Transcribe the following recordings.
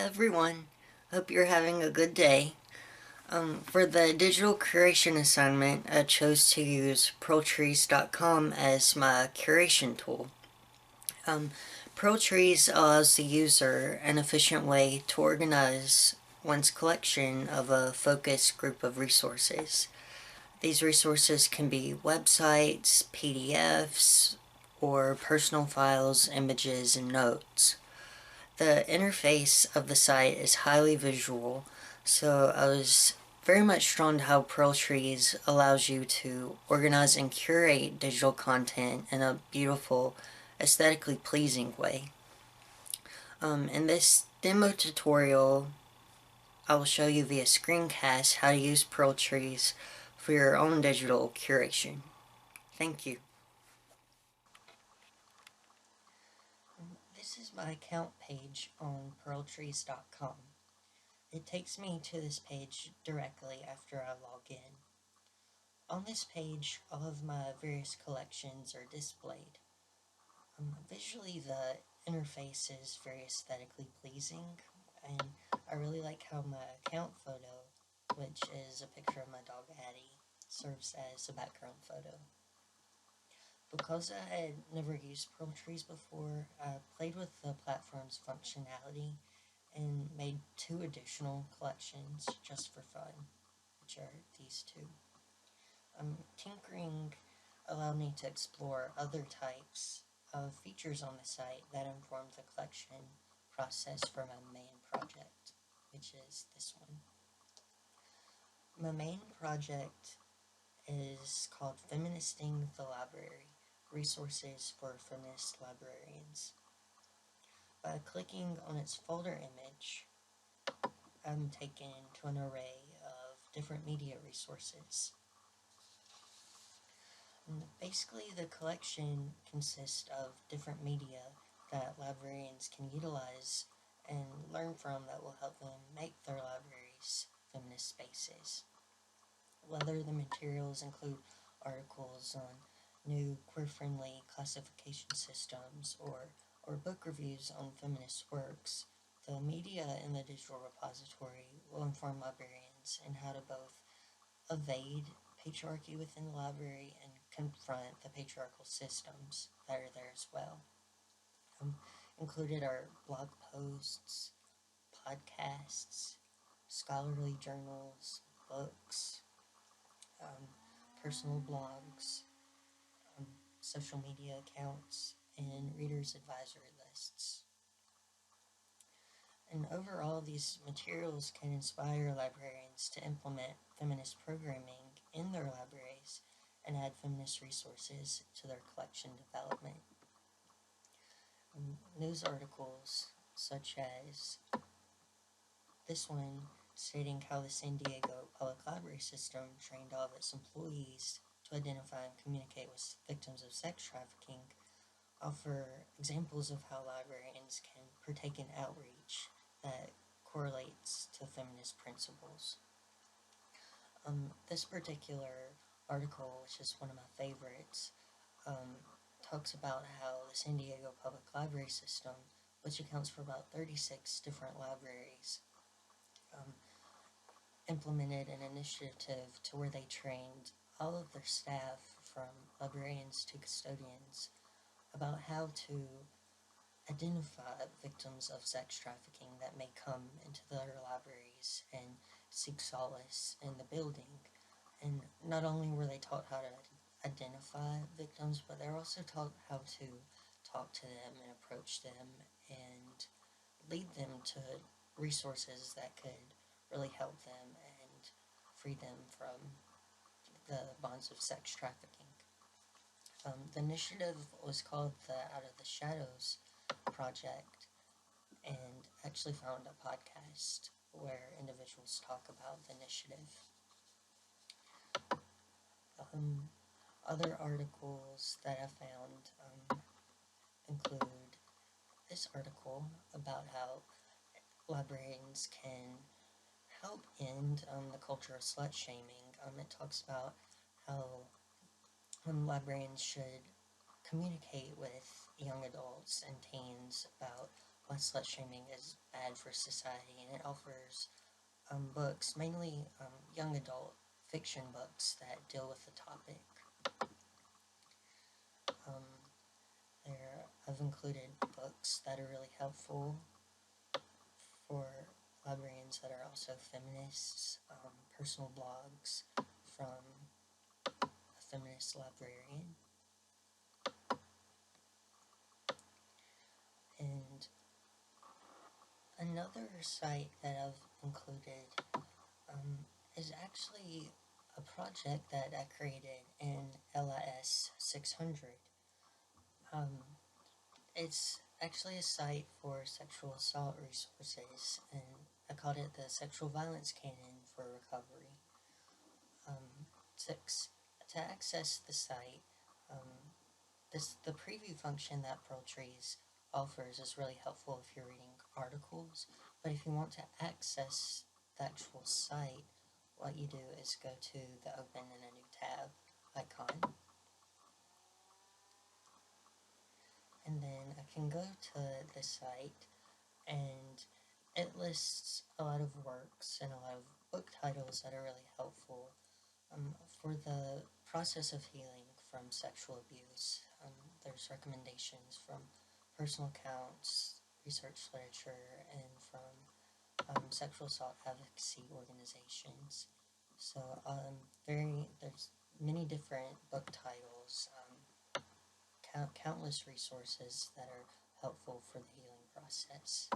everyone. Hope you're having a good day. For the digital curation assignment, I chose to use Pearltrees.com as my curation tool. Pearltrees allows the user an efficient way to organize one's collection of a focused group of resources. These resources can be websites, PDFs, or personal files, images, and notes. The interface of the site is highly visual, so I was very much drawn to how Pearltrees allows you to organize and curate digital content in a beautiful, aesthetically pleasing way. In this demo tutorial, I will show you via screencast how to use Pearltrees for your own digital curation. Thank you. This is my account page on Pearltrees.com. It takes me to this page directly after I log in. On this page, all of my various collections are displayed. Visually, the interface is very aesthetically pleasing, and I really like how my account photo, which is a picture of my dog Addie, serves as a background photo. Because I had never used Pearltrees before, I played with the platform's functionality and made 2 additional collections just for fun, which are these 2. Tinkering allowed me to explore other types of features on the site that informed the collection process for my main project, which is this one. My main project is called Feministing the Library, Resources for Feminist Librarians. By clicking on its folder image, I'm taken to an array of different media resources. Basically, the collection consists of different media that librarians can utilize and learn from that will help them make their libraries feminist spaces. Whether the materials include articles on new queer-friendly classification systems or book reviews on feminist works, the media in the digital repository will inform librarians in how to both evade patriarchy within the library and confront the patriarchal systems that are there as well. Included are blog posts, podcasts, scholarly journals, books, personal blogs, social media accounts, and readers' advisory lists. And overall, these materials can inspire librarians to implement feminist programming in their libraries and add feminist resources to their collection development. News articles such as this one stating how the San Diego Public Library System trained all of its employees to identify and communicate with victims of sex trafficking offer examples of how librarians can partake in outreach that correlates to feminist principles. This particular article, which is one of my favorites, talks about how the San Diego Public Library System, which accounts for about 36 different libraries, implemented an initiative to where they trained all of their staff, from librarians to custodians, about how to identify victims of sex trafficking that may come into their libraries and seek solace in the building. And not only were they taught how to identify victims, but they're also taught how to talk to them and approach them and lead them to resources that could really help them and free them from the bonds of sex trafficking. The initiative was called the Out of the Shadows Project, and actually found a podcast where individuals talk about the initiative. Other articles that I found include this article about how librarians can help end the culture of slut shaming. It talks about how librarians should communicate with young adults and teens about why slut shaming is bad for society, and it offers books, mainly young adult fiction books that deal with the topic. Um, I've included books that are really helpful for librarians that are also feminists, personal blogs from a feminist librarian, and another site that I've included is actually a project that I created in LIS 600. It's actually a site for sexual assault resources, and I called it the Sexual Violence Canon for Recovery. Six, to access the site, the preview function that Pearltrees offers is really helpful if you're reading articles, but if you want to access the actual site, what you do is go to the Open in a New Tab icon, and then I can go to the site, and it lists a lot of works and a lot of book titles that are really helpful for the process of healing from sexual abuse. There's recommendations from personal accounts, research literature, and from sexual assault advocacy organizations. So there's many different book titles, countless resources that are helpful for the healing process.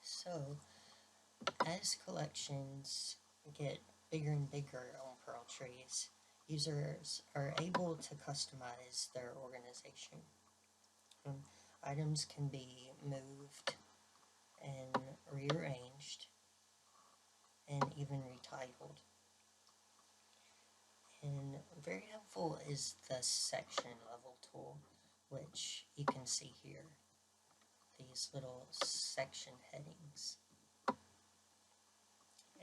So, as collections get bigger and bigger on Pearltrees, users are able to customize their organization. Items can be moved and rearranged and even retitled. And very helpful is the section level tool, which you can see here. These little section headings.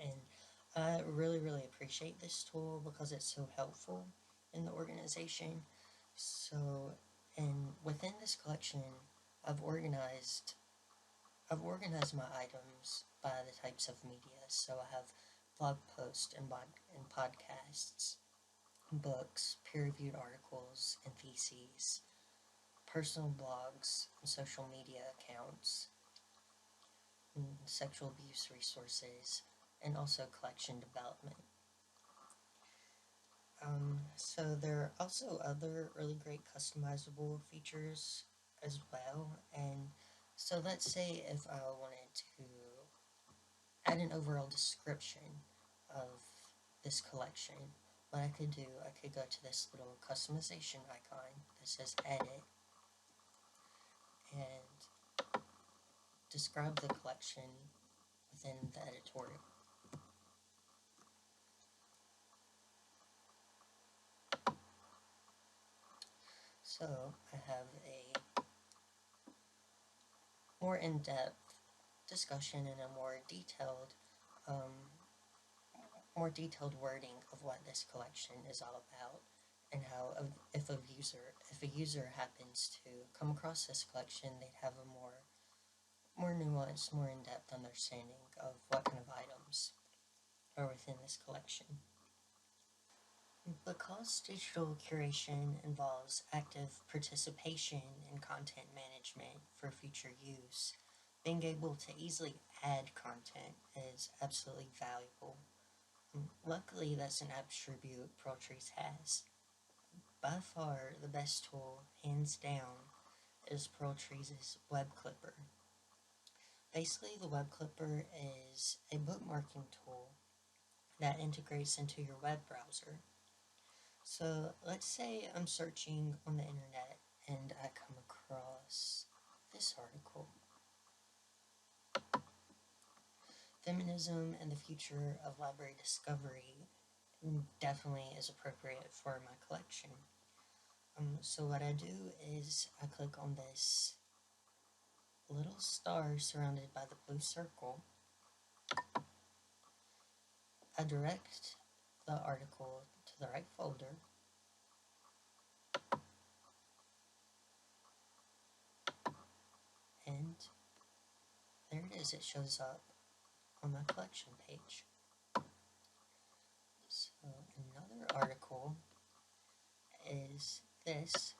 And I really, really appreciate this tool because it's so helpful in the organization. So, and within this collection, I've organized my items by the types of media. So I have blog posts and podcasts, books, peer-reviewed articles and theses, personal blogs and social media accounts, and sexual abuse resources, and also collection development. So there are also other really great customizable features as well. And so let's say if I wanted to add an overall description of this collection, what I could do, I could go to this little customization icon that says edit and describe the collection within the editorial. So I have a more in-depth discussion and a more detailed wording of what this collection is all about, and how if a user happens to come across this collection, they'd have a more nuanced, more in-depth understanding of what kind of items are within this collection. Because digital curation involves active participation in content management for future use, being able to easily add content is absolutely valuable. Luckily, that's an attribute Pearltrees has. By far, the best tool, hands down, is Pearltrees' Web Clipper. Basically, the Web Clipper is a bookmarking tool that integrates into your web browser. So let's say I'm searching on the internet and I come across this article. Feminism and the Future of Library Discovery definitely is appropriate for my collection. So what I do is I click on this little star surrounded by the blue circle. I direct the article to the right folder. is it shows up on my collection page. So another article is this.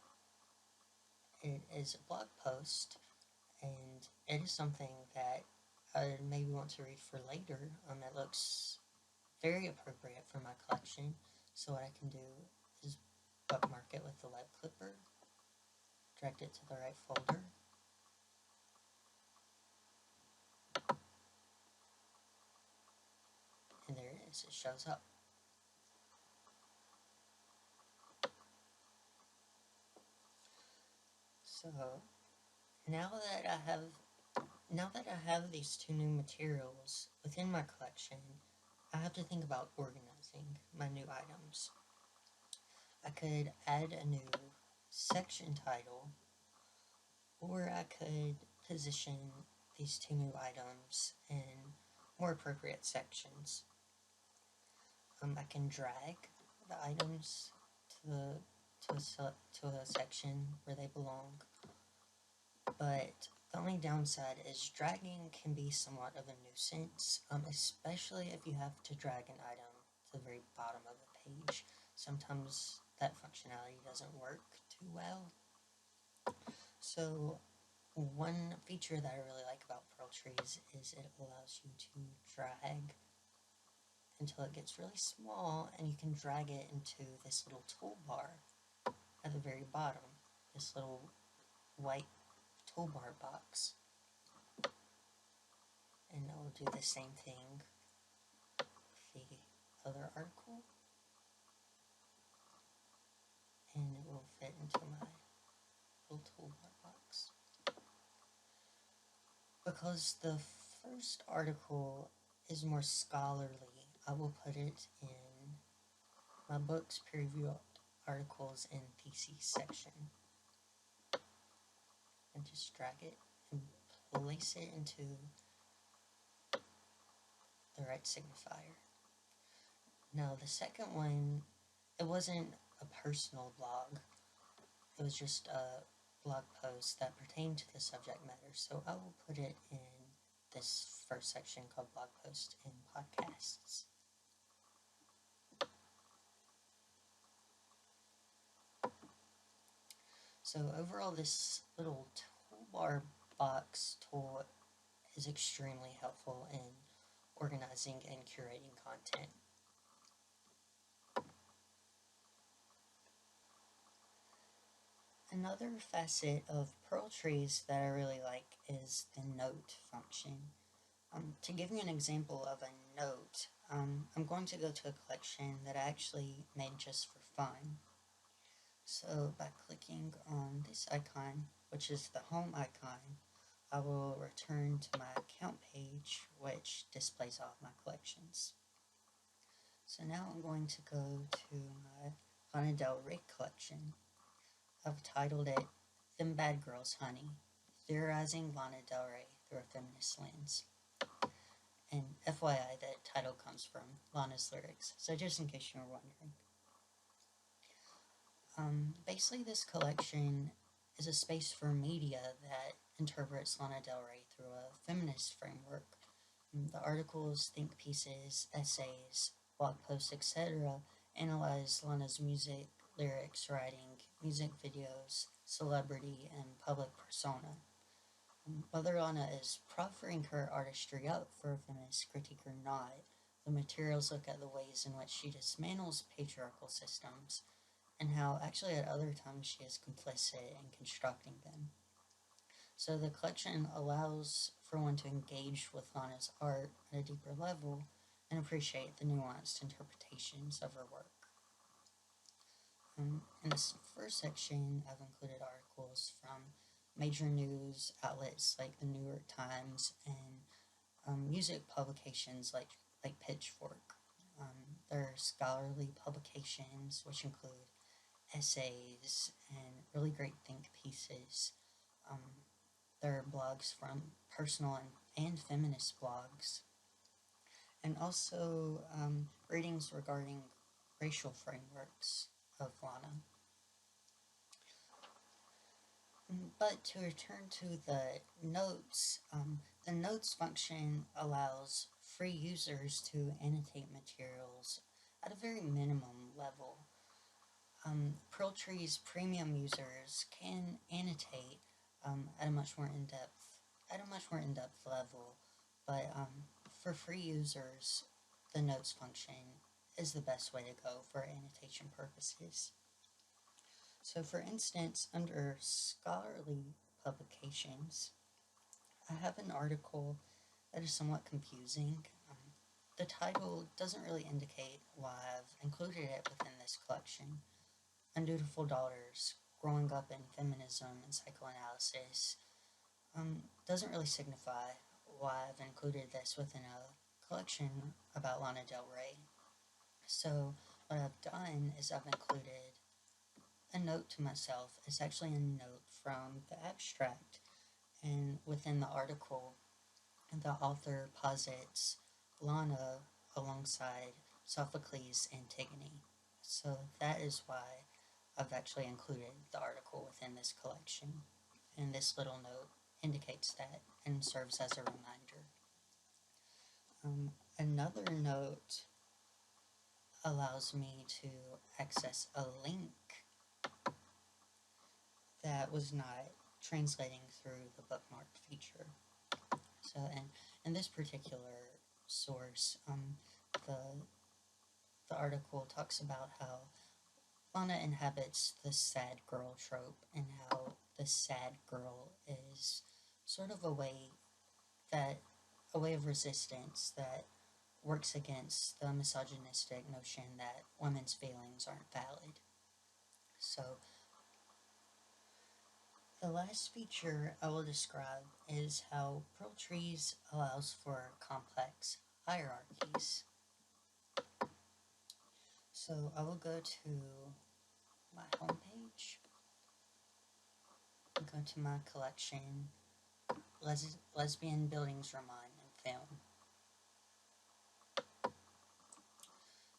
It is a blog post, and it is something that I maybe want to read for later. It looks very appropriate for my collection, so what I can do is bookmark it with the web clipper, drag it to the right folder, and there it is, it shows up. So now that I have these two new materials within my collection, I have to think about organizing my new items. I could add a new section title, or I could position these two new items in more appropriate sections. I can drag the items to a section where they belong, but the only downside is dragging can be somewhat of a nuisance, especially if you have to drag an item to the very bottom of a page. Sometimes that functionality doesn't work too well. So one feature that I really like about Pearltrees is it allows you to drag until it gets really small, and you can drag it into this little toolbar at the very bottom, this little white toolbar box. And I will do the same thing with the other article, and it will fit into my little toolbar box. Because the first article is more scholarly, I will put it in my books peer review articles and theses section, and just drag it and place it into the right signifier. Now the second one, it wasn't a personal blog, it was just a blog post that pertained to the subject matter, so I will put it in this first section called blog post and podcasts. So overall, this little toolbar box tool is extremely helpful in organizing and curating content. Another facet of Pearltrees that I really like is the note function. To give you an example of a note, I'm going to go to a collection that I actually made just for fun. So by clicking on this icon, which is the home icon, I will return to my account page, which displays all of my collections. So now I'm going to go to my Lana Del Rey collection. I've titled it Them Bad Girls Honey, Theorizing Lana Del Rey Through a Feminist Lens. And FYI, that title comes from Lana's lyrics, so just in case you were wondering. Basically, this collection is a space for media that interprets Lana Del Rey through a feminist framework. The articles, think pieces, essays, blog posts, etc. analyze Lana's music, lyrics, writing, music videos, celebrity, and public persona. Whether Lana is proffering her artistry up for a feminist critique or not, the materials look at the ways in which she dismantles patriarchal systems, and how actually at other times she is complicit in constructing them. So the collection allows for one to engage with Lana's art at a deeper level and appreciate the nuanced interpretations of her work. In this first section, I've included articles from major news outlets like the New York Times and music publications like Pitchfork. There are scholarly publications which include essays and really great think pieces. There are blogs from personal and feminist blogs, and also readings regarding racial frameworks of Lana. But to return to the notes, The notes function allows free users to annotate materials at a very minimum level. Pearltrees premium users can annotate at a much more in-depth level, but for free users, the notes function is the best way to go for annotation purposes. So, for instance, under scholarly publications, I have an article that is somewhat confusing. The title doesn't really indicate why I've included it within this collection. Undutiful Daughters, Growing Up in Feminism and Psychoanalysis, doesn't really signify why I've included this within a collection about Lana Del Rey. So what I've done is I've included a note to myself. It's actually a note from the abstract, and within the article, the author posits Lana alongside Sophocles' Antigone. So that is why I've actually included the article within this collection, and this little note indicates that and serves as a reminder. Another note allows me to access a link that was not translating through the bookmarked feature. So, in this particular source, the the article talks about how Lana inhabits the sad girl trope and how the sad girl is sort of a way of resistance that works against the misogynistic notion that women's feelings aren't valid. So the last feature I will describe is how Pearltrees allows for complex hierarchies. So I will go to my homepage, go to my collection, Lesbian, Bildungsroman, and Film.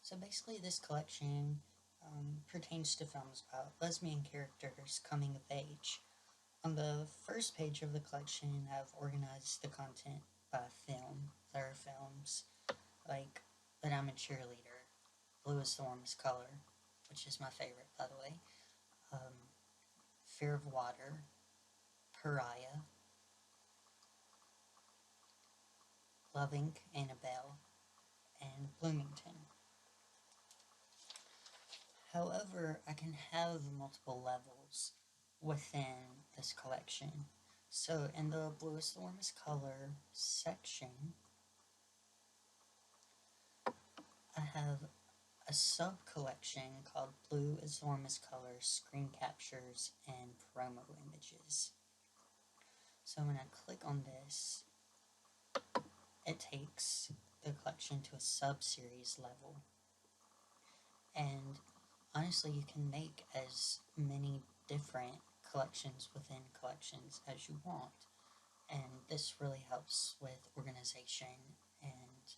So basically this collection pertains to films about lesbian characters coming of age. On the first page of the collection, I've organized the content by film. There are films like But I'm a Cheerleader, Blue is the Warmest Color, which is my favorite, by the way, Fear of Water, Pariah, Loving Annabelle, and Bloomington. However, I can have multiple levels within this collection. So in the Blue is the Warmest Color section, I have a sub-collection called Blue is the Warmest Color, Screen Captures, and Promo Images. So when I click on this, it takes the collection to a sub-series level. And honestly, you can make as many different collections within collections as you want. And this really helps with organization and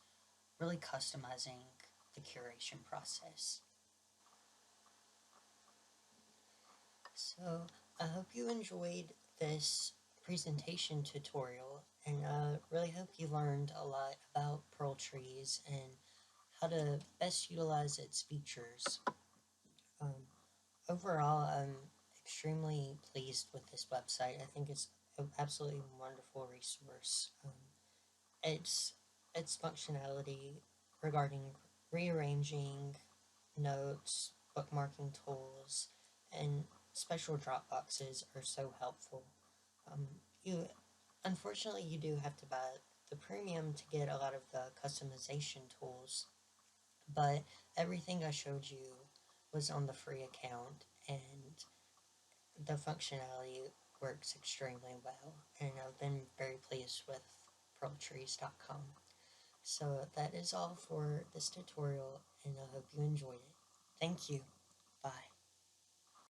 really customizing the curation process. So I hope you enjoyed this presentation tutorial, and I really hope you learned a lot about Pearltrees and how to best utilize its features. Overall, I'm extremely pleased with this website. I think it's an absolutely wonderful resource. Its its functionality regarding rearranging notes, bookmarking tools, and special drop boxes are so helpful. You unfortunately you do have to buy the premium to get a lot of the customization tools, but everything I showed you was on the free account, and the functionality works extremely well, and I've been very pleased with Pearltrees.com. So that is all for this tutorial, and I hope you enjoyed it. Thank you. Bye.